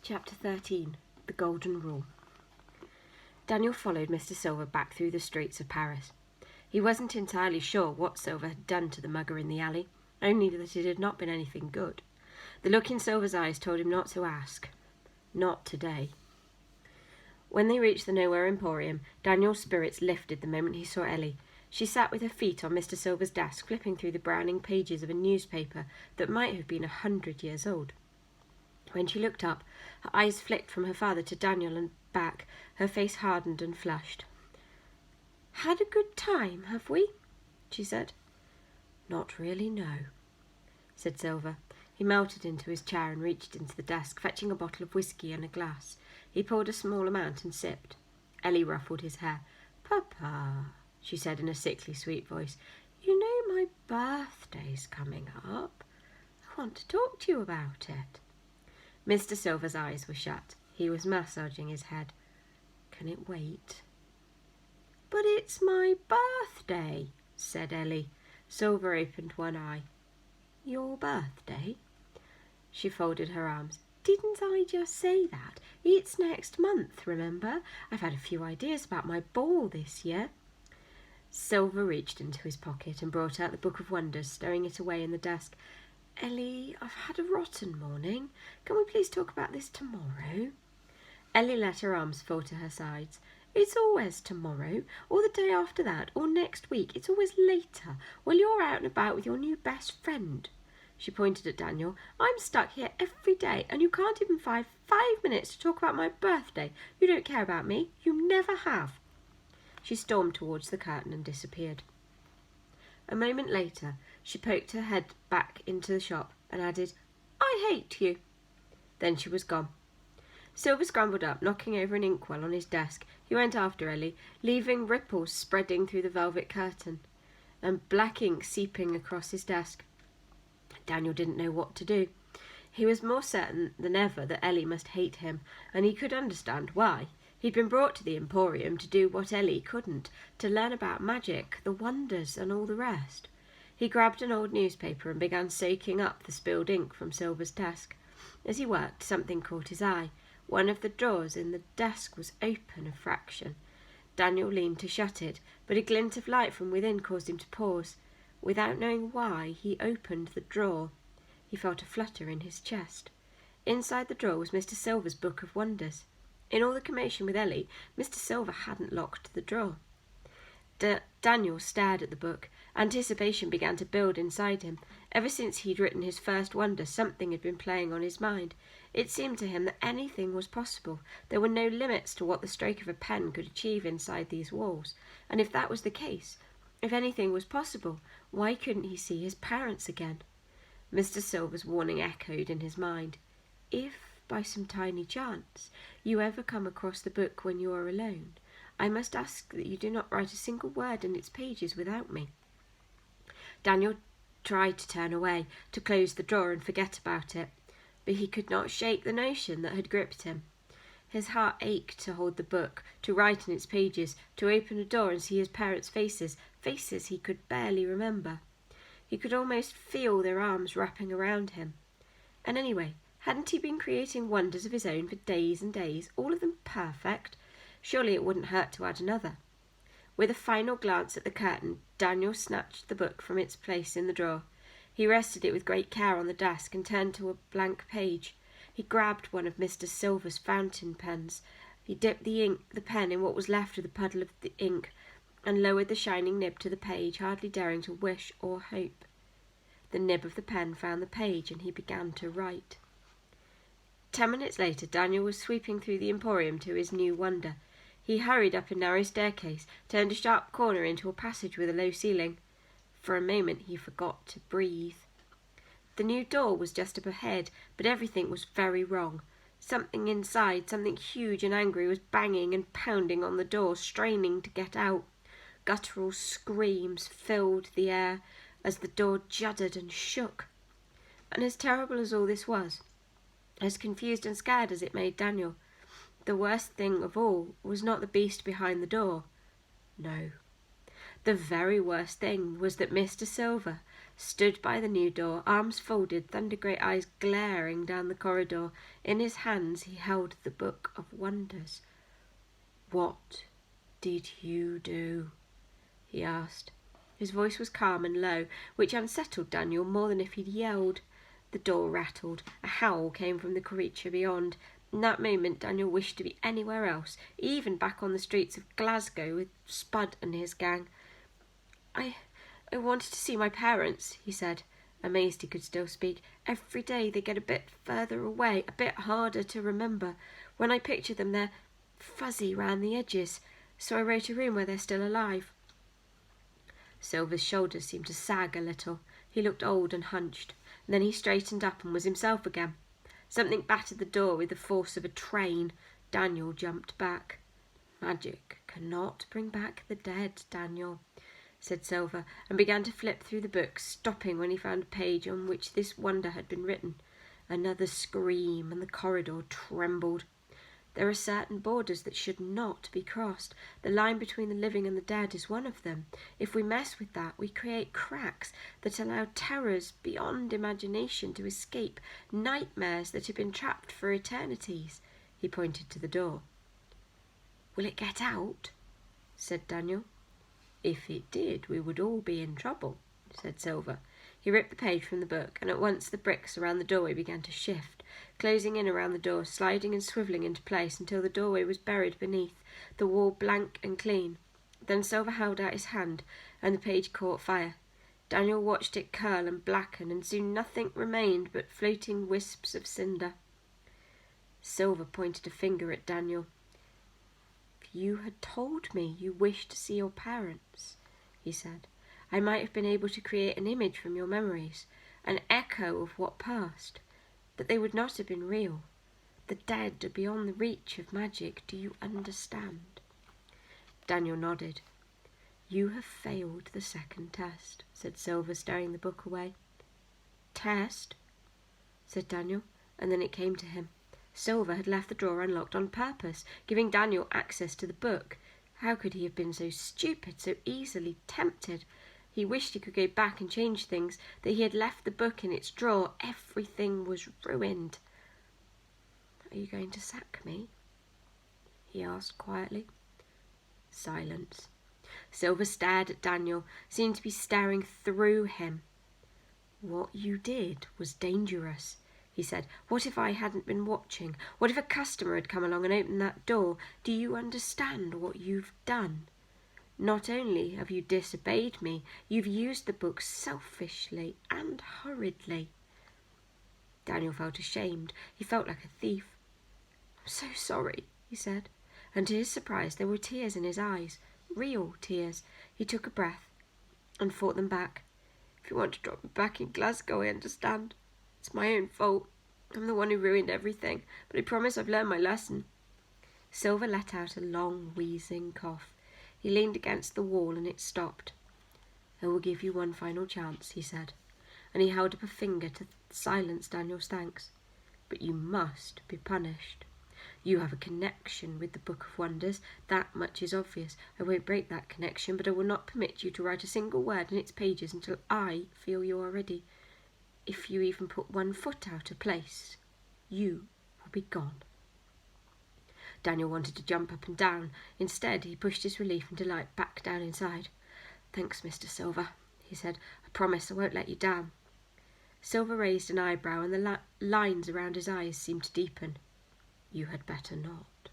Chapter 13. The Golden Rule. Daniel followed Mr. Silver back through the streets of Paris. He wasn't entirely sure what Silver had done to the mugger in the alley, only that it had not been anything good. The look in Silver's eyes told him not to ask. Not today. When they reached the Nowhere Emporium, Daniel's spirits lifted the moment he saw Ellie. She sat with her feet on Mr. Silver's desk, flipping through the browning pages of a newspaper that might have been 100 years old. When she looked up, her eyes flicked from her father to Daniel and back. Her face hardened and flushed. "Had a good time, have we?" she said. "Not really, no," said Silver. He melted into his chair and reached into the desk, fetching a bottle of whiskey and a glass. He poured a small amount and sipped. Ellie ruffled his hair. "Papa," she said in a sickly sweet voice, "you know my birthday's coming up. I want to talk to you about it." Mr. Silver's eyes were shut. He was massaging his head. "Can it wait?" "But it's my birthday," said Ellie. Silver opened one eye. "Your birthday?" She folded her arms. "Didn't I just say that? It's next month, remember? I've had a few ideas about my ball this year." Silver reached into his pocket and brought out the Book of Wonders, stowing it away in the desk. "Ellie, I've had a rotten morning. Can we please talk about this tomorrow?" Ellie let her arms fall to her sides. "It's always tomorrow, or the day after that, or next week. It's always later, while you're out and about with your new best friend." She pointed at Daniel. "I'm stuck here every day, and you can't even find 5 minutes to talk about my birthday. You don't care about me. You never have." She stormed towards the curtain and disappeared. A moment later, she poked her head back into the shop and added, "I hate you." Then she was gone. Silver scrambled up, knocking over an inkwell on his desk. He went after Ellie, leaving ripples spreading through the velvet curtain and black ink seeping across his desk. Daniel didn't know what to do. He was more certain than ever that Ellie must hate him, and he could understand why. He'd been brought to the Emporium to do what Ellie couldn't, to learn about magic, the wonders, and all the rest. He grabbed an old newspaper and began soaking up the spilled ink from Silver's desk. As he worked, something caught his eye. One of the drawers in the desk was open a fraction. Daniel leaned to shut it, but a glint of light from within caused him to pause. Without knowing why, he opened the drawer. He felt a flutter in his chest. Inside the drawer was Mr. Silver's Book of Wonders. In all the commotion with Ellie, Mr. Silver hadn't locked the drawer. Daniel stared at the book. Anticipation began to build inside him. Ever since he'd written his first wonder, something had been playing on his mind. It seemed to him that anything was possible. There were no limits to what the stroke of a pen could achieve inside these walls. And if that was the case, if anything was possible, why couldn't he see his parents again? Mr. Silver's warning echoed in his mind. "If, by some tiny chance, you ever come across the book when you are alone, I must ask that you do not write a single word in its pages without me." Daniel tried to turn away, to close the drawer and forget about it, but he could not shake the notion that had gripped him. His heart ached to hold the book, to write in its pages, to open a door and see his parents' faces he could barely remember. He could almost feel their arms wrapping around him. And anyway, hadn't he been creating wonders of his own for days and days, all of them perfect? Surely it wouldn't hurt to add another. With a final glance at the curtain, Daniel snatched the book from its place in the drawer. He rested it with great care on the desk and turned to a blank page. He grabbed one of Mr. Silver's fountain pens. He dipped the pen in what was left of the puddle of the ink, and lowered the shining nib to the page, hardly daring to wish or hope. The nib of the pen found the page, and he began to write. 10 minutes later, Daniel was sweeping through the Emporium to his new wonder. He hurried up a narrow staircase, turned a sharp corner into a passage with a low ceiling. For a moment he forgot to breathe. The new door was just up ahead, but everything was very wrong. Something inside, something huge and angry, was banging and pounding on the door, straining to get out. Guttural screams filled the air as the door juddered and shook. And as terrible as all this was, as confused and scared as it made Daniel, the worst thing of all was not the beast behind the door. No. The very worst thing was that Mr. Silver, stood by the new door, arms folded, thunder-grey eyes glaring down the corridor. In his hands he held the Book of Wonders. "What did you do?" he asked. His voice was calm and low, which unsettled Daniel more than if he'd yelled. The door rattled. A howl came from the creature beyond. In that moment Daniel wished to be anywhere else, even back on the streets of Glasgow with Spud and his gang. I wanted to see my parents," he said, amazed he could still speak. "Every day they get a bit further away, a bit harder to remember. When I picture them, they're fuzzy round the edges, so I wrote a room where they're still alive." Silver's shoulders seemed to sag a little. He looked old and hunched. And then he straightened up and was himself again. Something battered the door with the force of a train. Daniel jumped back. "Magic cannot bring back the dead, Daniel," said Silver, and began to flip through the book, stopping when he found a page on which this wonder had been written. Another scream, and the corridor trembled. There are certain borders that should not be crossed. The line between the living and the dead is one of them. If we mess with that, we create cracks that allow terrors beyond imagination to escape, nightmares that have been trapped for eternities. He pointed to the door. "Will it get out?" said Daniel. "If it did, we would all be in trouble," said Silver. He ripped the page from the book, and at once the bricks around the doorway began to shift, closing in around the door, sliding and swivelling into place until the doorway was buried beneath, the wall blank and clean. Then Silver held out his hand, and the page caught fire. Daniel watched it curl and blacken, and soon nothing remained but floating wisps of cinder. Silver pointed a finger at Daniel. "If you had told me you wished to see your parents," he said, "I might have been able to create an image from your memories, an echo of what passed. But they would not have been real. The dead are beyond the reach of magic. Do you understand?" Daniel nodded. "You have failed the second test," said Silver, staring the book away. "Test?" said Daniel, and then it came to him. Silver had left the drawer unlocked on purpose, giving Daniel access to the book. How could he have been so stupid, so easily tempted? He wished he could go back and change things, that he had left the book in its drawer. Everything was ruined. "Are you going to sack me?" he asked quietly. Silence. Silver stared at Daniel, seemed to be staring through him. "What you did was dangerous," he said. "What if I hadn't been watching? What if a customer had come along and opened that door? Do you understand what you've done? Not only have you disobeyed me, you've used the book selfishly and hurriedly." Daniel felt ashamed. He felt like a thief. "I'm so sorry," he said, and to his surprise there were tears in his eyes, real tears. He took a breath and fought them back. "If you want to drop me back in Glasgow, I understand. It's my own fault. I'm the one who ruined everything, but I promise I've learned my lesson." Silver let out a long, wheezing cough. He leaned against the wall and it stopped. "I will give you one final chance," he said, and he held up a finger to silence Daniel's thanks. "But you must be punished. You have a connection with the Book of Wonders. That much is obvious. I won't break that connection, but I will not permit you to write a single word in its pages until I feel you are ready. If you even put one foot out of place, you will be gone." Daniel wanted to jump up and down. Instead, he pushed his relief and delight back down inside. "Thanks, Mr. Silver," he said. "I promise I won't let you down." Silver raised an eyebrow, and the lines around his eyes seemed to deepen. "You had better not."